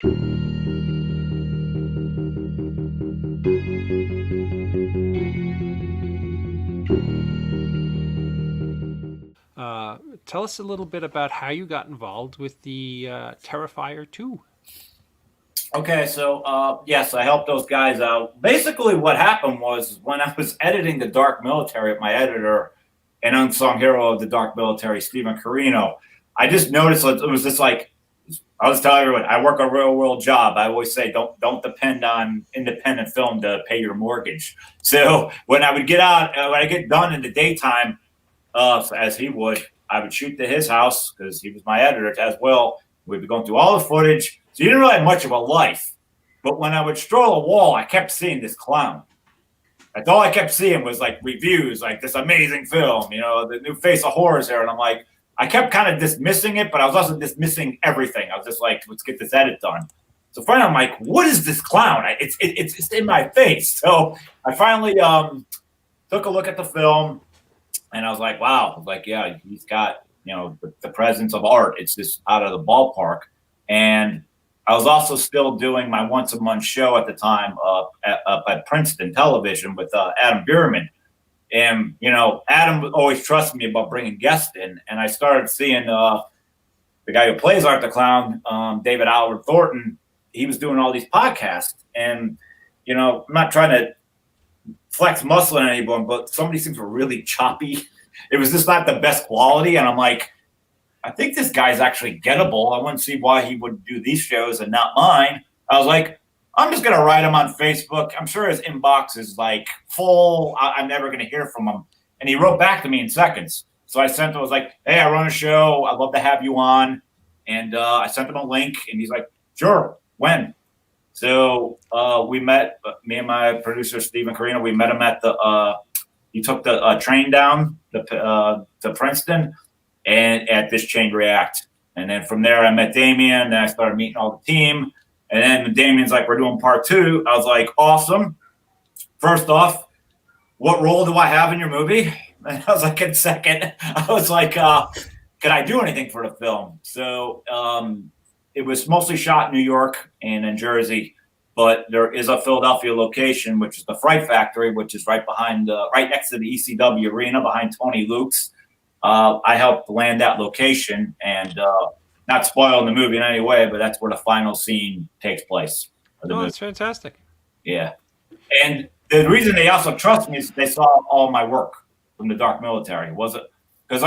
Tell us a little bit about how you got involved with the Terrifier 2. Okay, so yes, I helped those guys out. Basically, what happened was when I was editing The Dark Military, my editor and unsung hero of The Dark Military, Stephen Carino, I just noticed it was just like I was telling everyone, I work a real world job. I always say don't depend on independent film to pay your mortgage. So when I would get out, when I get done in the daytime, as he would, I would shoot to his house because he was my editor as well. We'd be going through all the footage. So you didn't really have much of a life. But when I would stroll a wall, I kept seeing this clown. That's all I kept seeing was like reviews, like this amazing film, the new face of horrors there. And I'm like, I kept kind of dismissing it, but I was also dismissing everything. I was just like, let's get this edit done. So finally, I'm like, what is this clown? It's in my face. So I finally took a look at the film, and I was like, wow. I was like, yeah, he's got the presence of art. It's just out of the ballpark. And I was also still doing my once a month show at the time up at Princeton Television with Adam Bierman. And, Adam always trusted me about bringing guests in. And I started seeing the guy who plays Art the Clown, David Howard Thornton. He was doing all these podcasts. And, I'm not trying to flex muscle on anyone, but some of these things were really choppy. It was just not the best quality. And I'm like, I think this guy's actually gettable. I wouldn't see why he would do these shows and not mine. I was like, I'm just going to write him on Facebook. I'm sure his inbox is like full. I'm never going to hear from him. And he wrote back to me in seconds. So I sent him, I was like, hey, I run a show. I'd love to have you on. And I sent him a link, and he's like, sure, when? So we met, me and my producer, Stephen Carino, we met him at he took the train down to Princeton and at this Chain React. And then from there, I met Damien. Then I started meeting all the team. And then Damien's like, we're doing part 2. I was like, awesome. First off, what role do I have in your movie? And I was like, in second. I was like, can I do anything for the film? So it was mostly shot in New York and in Jersey, but there is a Philadelphia location, which is the Fright Factory, which is right next to the ECW arena behind Tony Luke's. I helped land that location, and not spoiling the movie in any way, but that's where the final scene takes place. Oh, that's fantastic. Yeah. And the reason they also trust me is they saw all my work from The Dark Military. Was it? Because,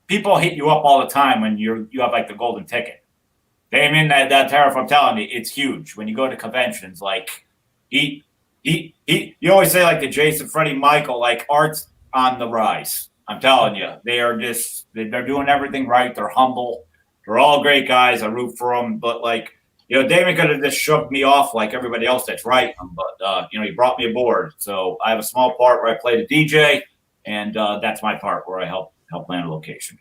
people hit you up all the time when you have like the golden ticket. That tariff, I'm telling you, it's huge. When you go to conventions, like you always say like the Jason, Freddie, Michael, like art's on the rise. I'm telling you, they're doing everything right. They're humble. They're all great guys. I root for them. But Damon could have just shoved me off like everybody else that's right. But he brought me aboard. So I have a small part where I play the DJ, and that's my part where I help land a location.